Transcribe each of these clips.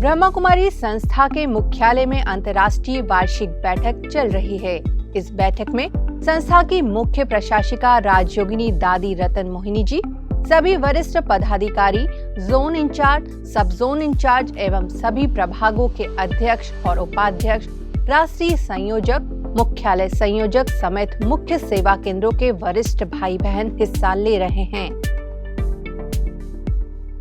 ब्रह्मा कुमारी संस्था के मुख्यालय में अंतर्राष्ट्रीय वार्षिक बैठक चल रही है। इस बैठक में संस्था की मुख्य प्रशासिका राजयोगिनी दादी रतन मोहिनी जी, सभी वरिष्ठ पदाधिकारी, जोन इंचार्ज, सब जोन इंचार्ज एवं सभी प्रभागों के अध्यक्ष और उपाध्यक्ष, राष्ट्रीय संयोजक, मुख्यालय संयोजक समेत मुख्य सेवा केंद्रों के वरिष्ठ भाई बहन हिस्सा ले रहे हैं।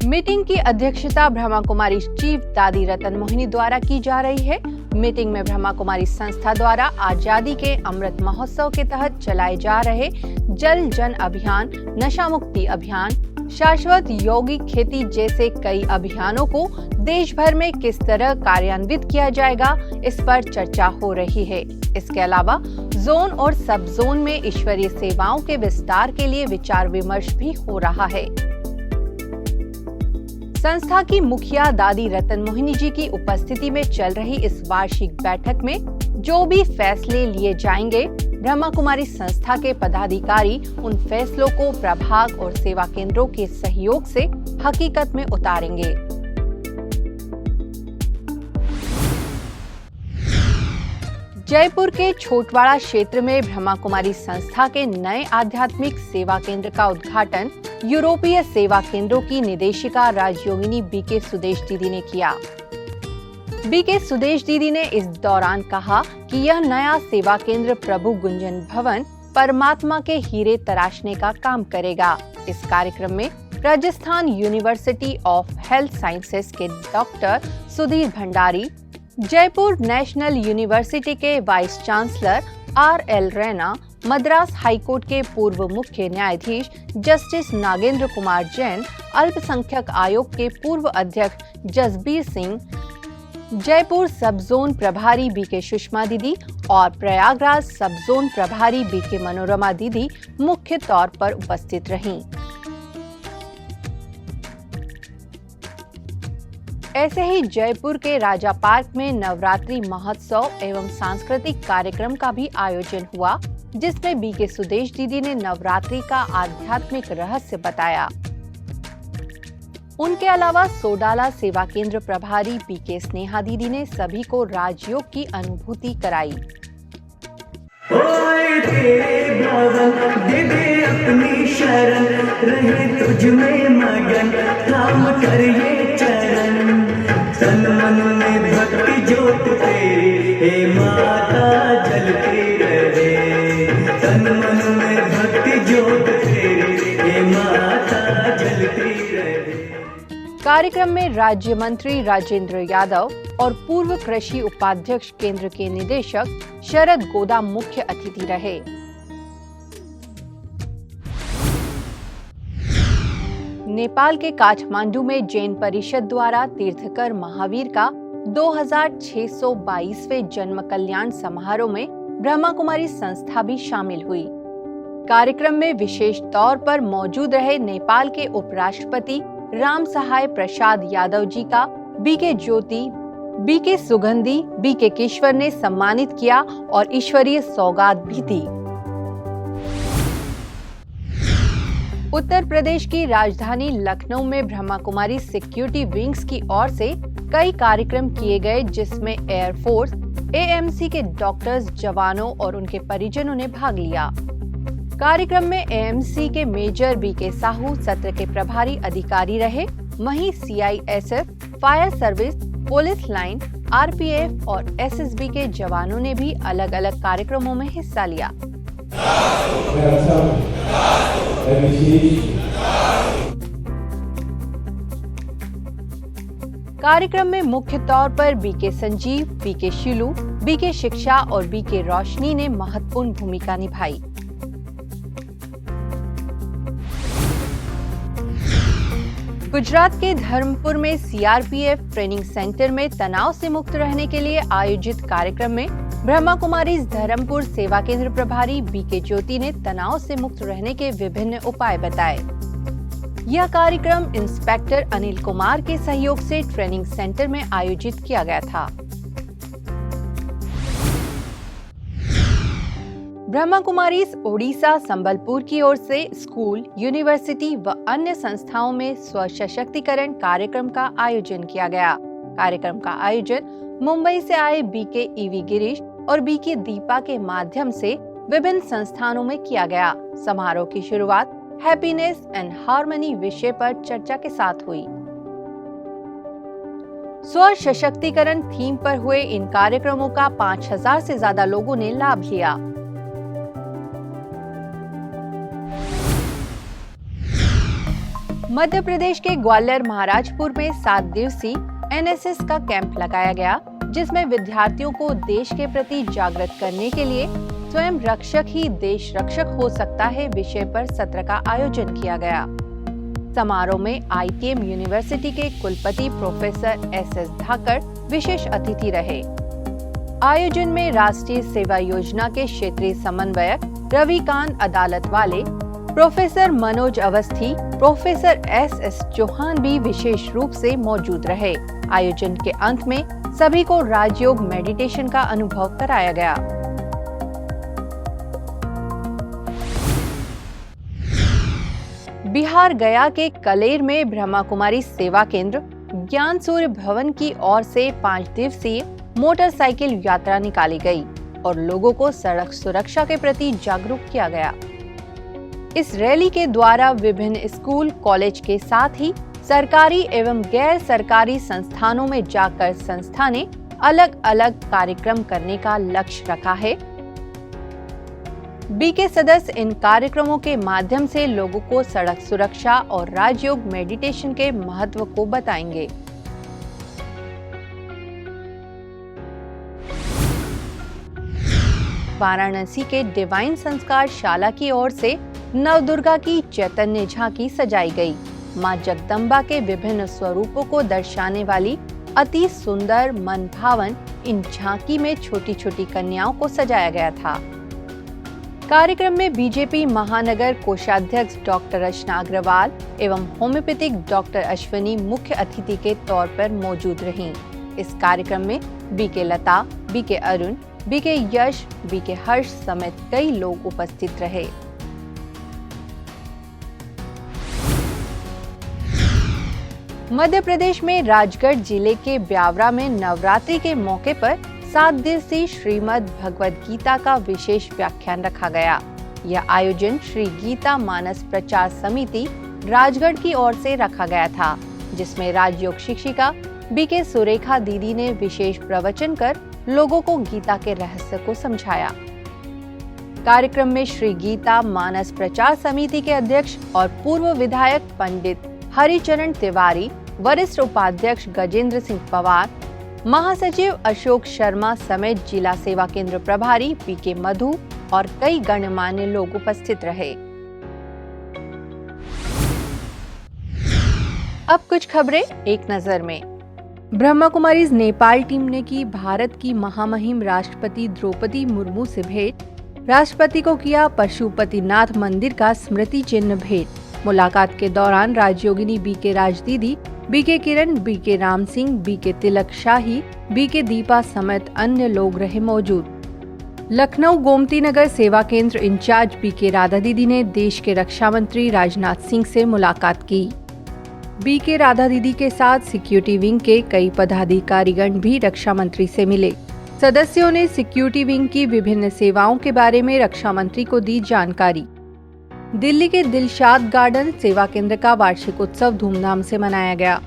मीटिंग की अध्यक्षता ब्रह्मा कुमारी चीफ दादी रतन मोहिनी द्वारा की जा रही है। मीटिंग में ब्रह्मा कुमारी संस्था द्वारा आजादी के अमृत महोत्सव के तहत चलाए जा रहे जल जन अभियान, नशा मुक्ति अभियान, शाश्वत यौगिक खेती जैसे कई अभियानों को देश भर में किस तरह कार्यान्वित किया जाएगा, इस पर चर्चा हो रही है। इसके अलावा जोन और सब जोन में ईश्वरीय सेवाओं के विस्तार के लिए विचार विमर्श भी हो रहा है। संस्था की मुखिया दादी रतन मोहिनी जी की उपस्थिति में चल रही इस वार्षिक बैठक में जो भी फैसले लिए जाएंगे, ब्रह्मा कुमारी संस्था के पदाधिकारी उन फैसलों को प्रभाग और सेवा केंद्रों के सहयोग से हकीकत में उतारेंगे। जयपुर के छोटवाड़ा क्षेत्र में ब्रह्मा कुमारी संस्था के नए आध्यात्मिक सेवा केंद्र का उद्घाटन यूरोपीय सेवा केंद्रों की निदेशिका राजयोगिनी बीके सुदेश दीदी ने किया। बीके सुदेश दीदी ने इस दौरान कहा कि यह नया सेवा केंद्र प्रभु गुंजन भवन परमात्मा के हीरे तराशने का काम करेगा। इस कार्यक्रम में Rajasthan university of health sciences के doctor Sudhir Bhandari, Jaipur national university के vice chancellor RL Raina, Madras high court के पूर्व मुख्य न्यायाधीश जस्टिस नागेंद्र कुमार जैन, अल्पसंख्यक आयोग के पूर्व अध्यक्ष जसबीर सिंह, जयपुर सब जोन प्रभारी बीके सुषमा दीदी और प्रयागराज सब जोन प्रभारी बीके मनोरमा दीदी मुख्य तौर पर उपस्थित रहीं। ऐसे ही जयपुर के राजा पार्क में नवरात्रि महोत्सव एवं सांस्कृतिक कार्यक्रम का भी आयोजन हुआ, जिसमें बीके सुदेश दीदी ने नवरात्रि का आध्यात्मिक रहस्य बताया। उनके अलावा सोडाला सेवा केंद्र प्रभारी बीके स्नेहा दीदी ने सभी को राजयोग की अनुभूति कराई। दे दे अपनी शरण, रहे तुझ में मगन, काम कर ये चरण, तन मन में भक्ति ज्योत तेरी, हे माता जलती रहे, तन मन में भक्ति ज्योत तेरी, हे माता जलती रहे। कार्यक्रम में राज्य मंत्री राजेंद्र यादव और पूर्व कृषि उपाध्यक्ष केंद्र के निदेशक शरद गोदाम मुख्य अतिथि रहे। नेपाल के काठमांडू में जैन परिषद द्वारा तीर्थकर महावीर का 2622वें जन्म कल्याण समारोह में ब्रह्मा कुमारी संस्था भी शामिल हुई। कार्यक्रम में विशेष तौर पर मौजूद रहे नेपाल के उपराष्ट्रपति राम सहाय प्रसाद यादव जी का बीके ज्योति, बीके सुगंधी, बीके किश्वर ने सम्मानित किया और ईश्वरीय सौगात भी दी। उत्तर प्रदेश की राजधानी लखनऊ में ब्रह्मा कुमारी सिक्योरिटी विंग्स की ओर से कई कार्यक्रम किए गए, जिसमें एयरफोर्स, AMC के डॉक्टर्स, जवानों और उनके परिजनों ने भाग लिया। कार्यक्रम में AMC के मेजर बीके साहू सत्र के प्रभारी अधिकारी रहे। वहीं CISF, fire service, police line, RPF और SSB के जवानों ने भी अलग अलग कार्यक्रमों में हिस्सा लिया। कार्यक्रम में मुख्य तौर पर BK Sanjeev, BK Shilu, BK Shiksha और बीके रोशनी ने महत्वपूर्ण भूमिका निभाई। गुजरात के धर्मपुर में CRPF ट्रेनिंग सेंटर में तनाव से मुक्त रहने के लिए आयोजित कार्यक्रम में ब्रह्मा कुमारी धर्मपुर सेवा केंद्र प्रभारी बीके ज्योति ने तनाव से मुक्त रहने के विभिन्न उपाय बताए। यह कार्यक्रम इंस्पेक्टर अनिल कुमार के सहयोग से ट्रेनिंग सेंटर में आयोजित किया गया था। ब्रह्मा कुमारी ओडिशा संबलपुर की ओर से स्कूल, यूनिवर्सिटी व अन्य संस्थाओं में स्व सशक्तिकरण कार्यक्रम का आयोजन किया गया। कार्यक्रम का आयोजन मुंबई से आए बीके ईवी गिरीश और बीके दीपा के माध्यम से विभिन्न संस्थानों में किया गया। समारोह की शुरुआत हैप्पीनेस एंड हार्मनी विषय पर चर्चा के साथ हुई। स्व सशक्तिकरण थीम पर हुए इन कार्यक्रमों का 5000 से ज्यादा लोगों ने लाभ लिया। मध्य प्रदेश के ग्वालियर महाराजपुर में 7 दिवसीय एनएसएस का कैंप लगाया गया, जिसमें विद्यार्थियों को देश के प्रति जागृत करने के लिए स्वयं रक्षक ही देश रक्षक हो सकता है विषय पर सत्र का आयोजन किया गया। समारोह में आईटीएम यूनिवर्सिटी के कुलपति प्रोफेसर एसएस धाकड़ विशेष अतिथि रहे। आयोजन में राष्ट्रीय सेवा योजना के क्षेत्रीय समन्वयक रविकांत अदालत वाले, professor Manoj Awasthi, professor SS Chauhan भी विशेष रूप से मौजूद रहे। आयोजन के अंत में सभी को राजयोग मेडिटेशन का अनुभव कराया गया। बिहार गया के कलेर में ब्रह्मा कुमारी सेवा केंद्र ज्ञान सूर्य भवन की ओर से 5 दिवसीय मोटरसाइकिल यात्रा निकाली गई और लोगों को सड़क सुरक्षा के प्रति जागरूक किया गया। इस रैली के द्वारा विभिन्न स्कूल, कॉलेज के साथ ही सरकारी एवं गैर सरकारी संस्थानों में जाकर संस्था ने अलग अलग कार्यक्रम करने का लक्ष्य रखा है। बीके सदस्य इन कार्यक्रमों के माध्यम से लोगों को सड़क सुरक्षा और राजयोग मेडिटेशन के महत्व को बताएंगे। वाराणसी के डिवाइन संस्कार शाला की ओर से नवदुर्गा की चैतन्य झांकी सजाई गई। मां जगदम्बा के विभिन्न स्वरूपों को दर्शाने वाली अति सुंदर मन भावन इन झांकी में छोटी छोटी कन्याओं को सजाया गया था। कार्यक्रम में बीजेपी महानगर कोषाध्यक्ष डॉक्टर रचना अग्रवाल एवं होम्योपैथिक डॉक्टर अश्विनी मुख्य अतिथि के तौर पर मौजूद रहीं। इस कार्यक्रम में बीके लता, बीके अरुण, बीके यश, बीके हर्ष समेत कई लोग उपस्थित रहे। मध्य प्रदेश में राजगढ़ जिले के ब्यावरा में नवरात्रि के मौके पर 7 दिवसीय श्रीमद् भगवद गीता का विशेष व्याख्यान रखा गया। यह आयोजन श्री गीता मानस प्रचार समिति राजगढ़ की ओर से रखा गया था, जिसमें राजयोग शिक्षिका बीके सुरेखा दीदी ने विशेष प्रवचन कर लोगों को गीता के रहस्य को समझाया। कार्यक्रम में श्री गीता मानस प्रचार समिति के अध्यक्ष और पूर्व विधायक पंडित हरिचरण तिवारी, वरिष्ठ उपाध्यक्ष गजेंद्र सिंह पवार, महासचिव अशोक शर्मा समेत जिला सेवा केंद्र प्रभारी बीके मधु और कई गणमान्य लोग उपस्थित रहे। अब कुछ खबरें एक नजर में। ब्रह्मा कुमारीज नेपाल टीम ने की भारत की महामहिम राष्ट्रपति द्रौपदी मुर्मू से भेंट। राष्ट्रपति को किया पशुपतिनाथ मंदिर का स्मृति चिन्ह भेंट। मुलाकात के दौरान राजयोगिनी बीके राज दीदी, बीके किरण, बीके राम सिंह, बीके तिलक शाही, बीके दीपा समेत अन्य लोग रहे मौजूद। लखनऊ गोमती नगर सेवा केंद्र इंचार्ज बीके राधा दीदी ने देश के रक्षा मंत्री राजनाथ सिंह से मुलाकात की। बीके राधा दीदी के साथ सिक्योरिटी विंग के कई पदाधिकारीगण भी रक्षा मंत्री से मिले। सदस्यों ने सिक्योरिटी विंग की विभिन्न सेवाओं के बारे में रक्षा मंत्री को दी जानकारी। दिल्ली के दिलशाद गार्डन सेवा केंद्र का वार्षिक उत्सव धूमधाम से मनाया गया।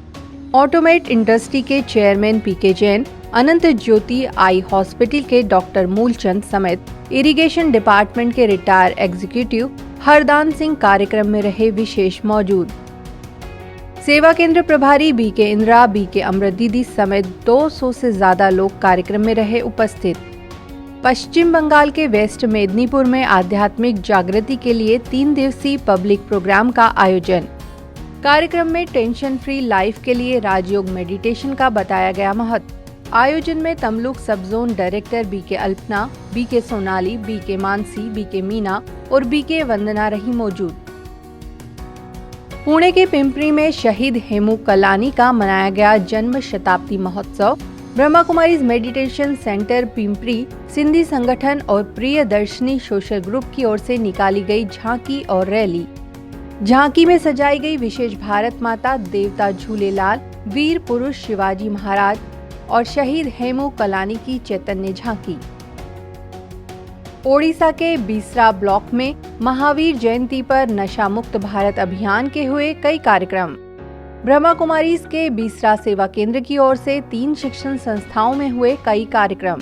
ऑटोमेट इंडस्ट्री के चेयरमैन पीके जैन, अनंत ज्योति आई हॉस्पिटल के डॉक्टर मूलचंद समेत इरिगेशन डिपार्टमेंट के रिटायर एग्जीक्यूटिव हरदान सिंह कार्यक्रम में रहे विशेष मौजूद। सेवा केंद्र प्रभारी बीके इंदिरा, बीके अमृत दीदी समेत 200 से ज्यादा लोग कार्यक्रम में रहे उपस्थित। पश्चिम बंगाल के वेस्ट मेदिनीपुर में आध्यात्मिक जागृति के लिए 3 दिवसीय पब्लिक प्रोग्राम का आयोजन। कार्यक्रम में टेंशन फ्री लाइफ के लिए राजयोग मेडिटेशन का बताया गया महत्व। आयोजन में Tamluk sub zone director BK Alpana, BK Sonali, BK Mansi, BK Meena और बीके वंदना रही मौजूद। पुणे के पिंपरी में शहीद हेमू कलानी का मनाया गया जन्म शताब्दी महोत्सव। ब्रह्मा कुमारीज मेडिटेशन सेंटर पिंपरी, सिंधी संगठन और प्रियदर्शनी सोशल ग्रुप की ओर से निकाली गई झांकी और रैली। झांकी में सजाई गई विशेष भारत माता, देवता झूलेलाल, वीर पुरुष शिवाजी महाराज और शहीद हेमू कलानी की चैतन्य झांकी। ओडिशा के बीसरा ब्लॉक में महावीर जयंती पर नशा मुक्त भारत अभियान के हुए कई कार्यक्रम। ब्रह्मा कुमारीज के बीसरा सेवा केंद्र की ओर से 3 शिक्षण संस्थाओं में हुए कई कार्यक्रम।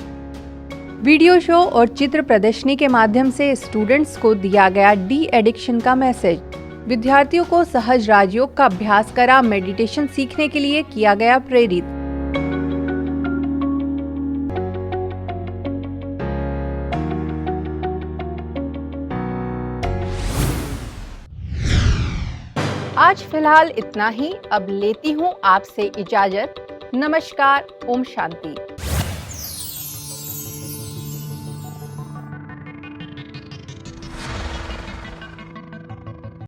वीडियो शो और चित्र प्रदर्शनी के माध्यम से स्टूडेंट्स को दिया गया डी एडिक्शन का मैसेज। विद्यार्थियों को सहज राजयोग का अभ्यास करा मेडिटेशन सीखने के लिए किया गया प्रेरित। आज फिलहाल इतना ही। अब लेती हूँ आपसे इजाजत। नमस्कार। ओम शांति।